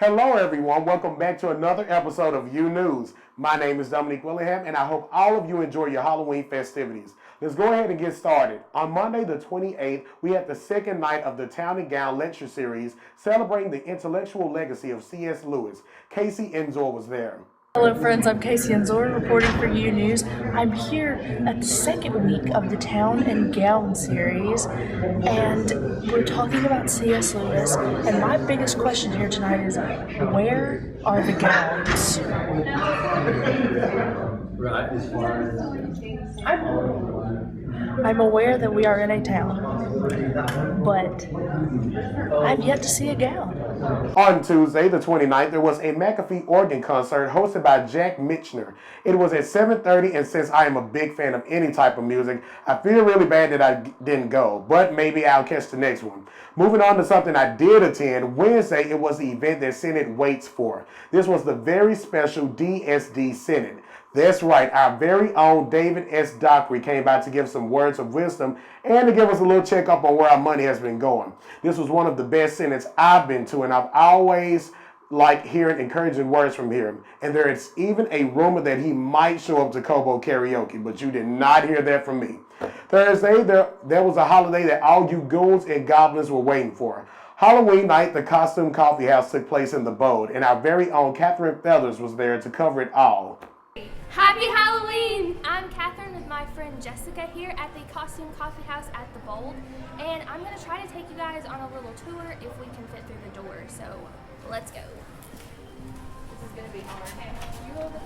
Hello everyone, welcome back to another episode of UNews. My name is Dominique Willingham and I hope all of you enjoy your Halloween festivities. Let's go ahead and get started. On Monday the 28th, we had the second night of the Town and Gown Lecture Series celebrating the intellectual legacy of C.S. Lewis. Casey Enzor was there. Hello friends, I'm Casey Enzor reporting for UNews. I'm here at the second week of the Town and Gown series, and we're talking about C.S. Lewis, and my biggest question here tonight is, where are the gowns? I'm aware that we are in a town, but I've yet to see a gown. On Tuesday, the 29th, there was a McAfee organ concert hosted by Jack Michener. It was at 7:30, and since I am a big fan of any type of music, I feel really bad that I didn't go, but maybe I'll catch the next one. Moving on to something I did attend, Wednesday, it was the event that Senate waits for. This was the very special DSD Senate. That's right, our very own David S. Dockery came by to give some words of wisdom and to give us a little checkup on where our money has been going. This was one of the best Senates I've been to, and I've always liked hearing encouraging words from him. And there is even a rumor that he might show up to Kobo karaoke, but you did not hear that from me. Thursday, there was a holiday that all you ghouls and goblins were waiting for. Halloween night, the Costume Coffee House took place in the Bold, and our very own Catherine Feathers was there to cover it all. Happy Halloween! I'm Catherine with my friend Jessica here at the Costume Coffee House at the Bold, and I'm going to try to take you guys on a little tour if we can fit through the door, so let's go. This is going to be hard. Okay, you hold it.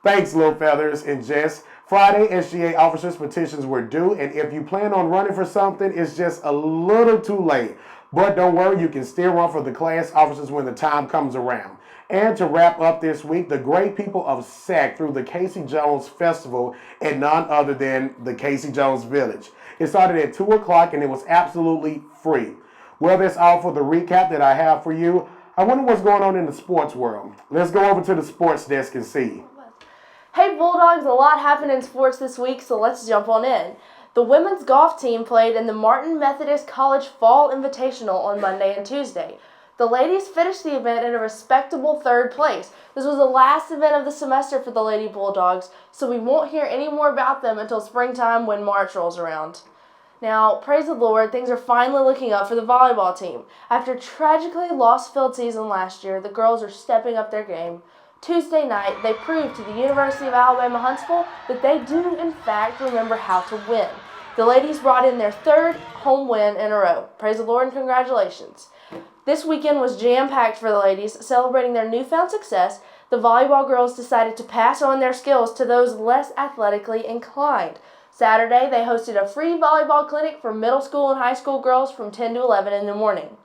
Thanks, Little Feathers and Jess. Friday, SGA officers' petitions were due, and if you plan on running for something, it's just a little too late. But don't worry, you can still run for the class officers when the time comes around. And to wrap up this week, the great people of SAC threw the Casey Jones Festival at none other than the Casey Jones Village. It started at 2 o'clock, and it was absolutely free. Well, that's all for the recap that I have for you. I wonder what's going on in the sports world. Let's go over to the sports desk and see. Hey Bulldogs, a lot happened in sports this week, so let's jump on in. The women's golf team played in the Martin Methodist College Fall Invitational on Monday and Tuesday. The ladies finished the event in a respectable third place. This was the last event of the semester for the Lady Bulldogs, so we won't hear any more about them until springtime when March rolls around. Now, praise the Lord, things are finally looking up for the volleyball team. After a tragically lost field season last year, the girls are stepping up their game. Tuesday night, they proved to the University of Alabama Huntsville that they do, in fact, remember how to win. The ladies brought in their third home win in a row. Praise the Lord and congratulations. This weekend was jam-packed for the ladies. Celebrating their newfound success, the volleyball girls decided to pass on their skills to those less athletically inclined. Saturday, they hosted a free volleyball clinic for middle school and high school girls from 10 to 11 in the morning.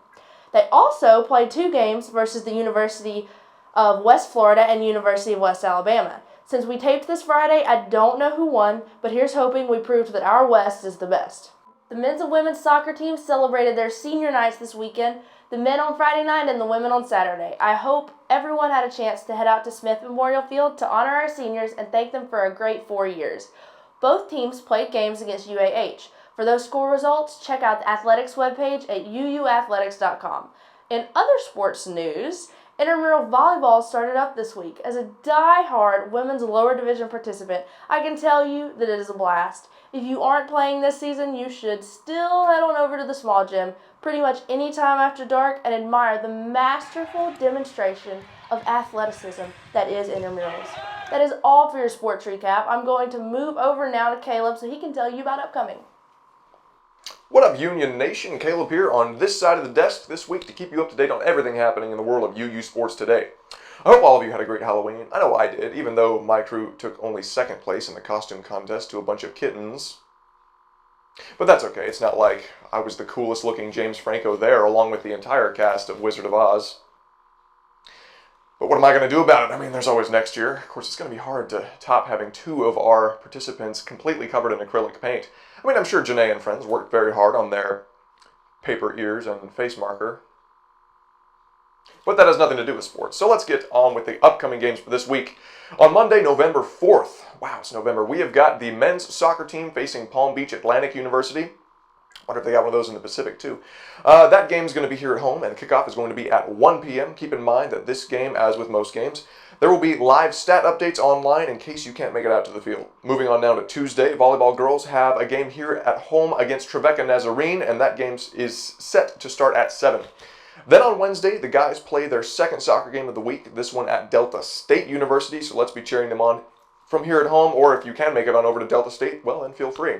They also played 2 games versus the University of West Florida and University of West Alabama. Since we taped this Friday, I don't know who won, but here's hoping we proved that our West is the best. The men's and women's soccer teams celebrated their senior nights this weekend, the men on Friday night and the women on Saturday. I hope everyone had a chance to head out to Smith Memorial Field to honor our seniors and thank them for a great 4 years. Both teams played games against UAH. For those score results, check out the athletics webpage at uuathletics.com. In other sports news, intramural volleyball started up this week. As a die-hard women's lower division participant, I can tell you that it is a blast. If you aren't playing this season, you should still head on over to the small gym pretty much any time after dark and admire the masterful demonstration of athleticism that is intramurals. That is all for your sports recap. I'm going to move over now to Caleb so he can tell you about upcoming. What up, Union Nation? Caleb here on this side of the desk this week to keep you up to date on everything happening in the world of UU sports today. I hope all of you had a great Halloween. I know I did, even though my crew took only second place in the costume contest to a bunch of kittens. But that's okay, it's not like I was the coolest looking James Franco there along with the entire cast of Wizard of Oz. But what am I going to do about it? I mean, there's always next year. Of course, it's going to be hard to top having 2 of our participants completely covered in acrylic paint. I mean, I'm sure Janae and friends worked very hard on their paper ears and face marker. But that has nothing to do with sports. So let's get on with the upcoming games for this week. On Monday, November 4th, wow, it's November, we have got the men's soccer team facing Palm Beach Atlantic University. Wonder if they got one of those in the Pacific too. That game is going to be here at home, and kickoff is going to be at 1 p.m. Keep in mind that this game, as with most games, there will be live stat updates online in case you can't make it out to the field. Moving on now to Tuesday, volleyball girls have a game here at home against Trevecca Nazarene, and that game is set to start at 7. Then on Wednesday, the guys play their second soccer game of the week, this one at Delta State University, so let's be cheering them on from here at home, or if you can make it on over to Delta State, well, then feel free.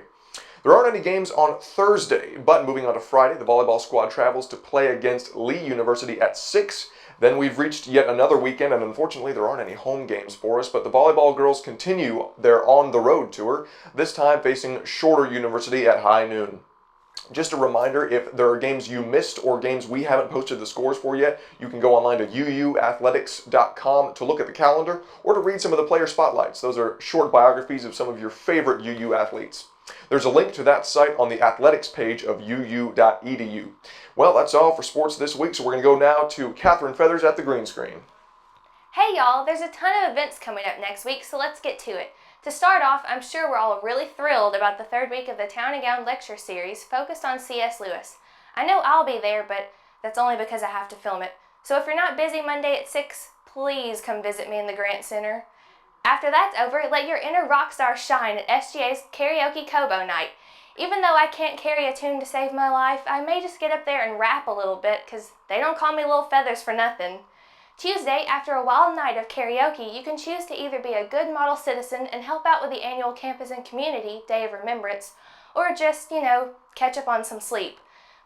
There aren't any games on Thursday, but moving on to Friday, the volleyball squad travels to play against Lee University at 6. Then we've reached yet another weekend, and unfortunately there aren't any home games for us, but the volleyball girls continue their on-the-road tour, this time facing Shorter University at high noon. Just a reminder, if there are games you missed or games we haven't posted the scores for yet, you can go online to uuathletics.com to look at the calendar or to read some of the player spotlights. Those are short biographies of some of your favorite UU athletes. There's a link to that site on the athletics page of uu.edu. Well, that's all for sports this week, so we're going to go now to Catherine Feathers at the green screen. Hey y'all, there's a ton of events coming up next week, so let's get to it. To start off, I'm sure we're all really thrilled about the third week of the Town and Gown lecture series focused on C.S. Lewis. I know I'll be there, but that's only because I have to film it. So if you're not busy Monday at 6, please come visit me in the Grant Center. After that's over, let your inner rock star shine at SGA's Karaoke Kobo Night. Even though I can't carry a tune to save my life, I may just get up there and rap a little bit, because they don't call me Little Feathers for nothing. Tuesday, after a wild night of karaoke, you can choose to either be a good model citizen and help out with the annual Campus and Community Day of Remembrance, or just, catch up on some sleep.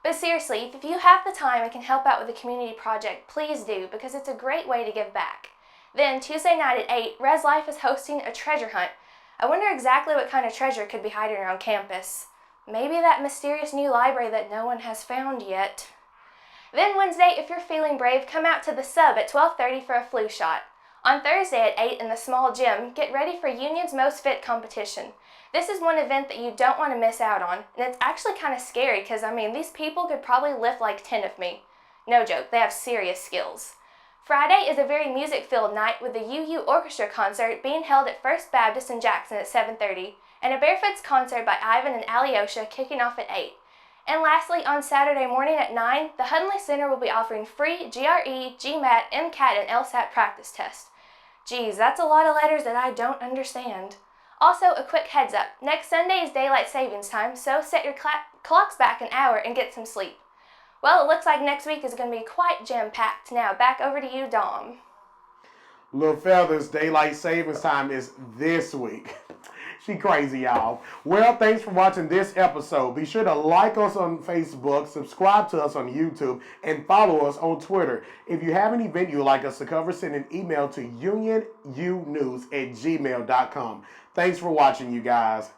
But seriously, if you have the time and can help out with the community project, please do, because it's a great way to give back. Then, Tuesday night at 8, Res Life is hosting a treasure hunt. I wonder exactly what kind of treasure could be hiding around campus. Maybe that mysterious new library that no one has found yet. Then Wednesday, if you're feeling brave, come out to the Sub at 12:30 for a flu shot. On Thursday at 8 in the small gym, get ready for Union's Most Fit competition. This is one event that you don't want to miss out on, and it's actually kind of scary because, these people could probably lift like 10 of me. No joke, they have serious skills. Friday is a very music-filled night with the UU Orchestra concert being held at First Baptist in Jackson at 7:30, and a Barefoots concert by Ivan and Alyosha kicking off at 8. And lastly, on Saturday morning at 9, the Hunley Center will be offering free GRE, GMAT, MCAT, and LSAT practice tests. Geez, that's a lot of letters that I don't understand. Also, a quick heads up, next Sunday is daylight savings time, so set your clocks back an hour and get some sleep. Well, it looks like next week is going to be quite jam-packed. Now, back over to you, Dom. Little Feathers, daylight savings time is this week. She crazy, y'all. Well, thanks for watching this episode. Be sure to like us on Facebook, subscribe to us on YouTube, and follow us on Twitter. If you have an event you'd like us to cover, send an email to unionunews@gmail.com. Thanks for watching, you guys.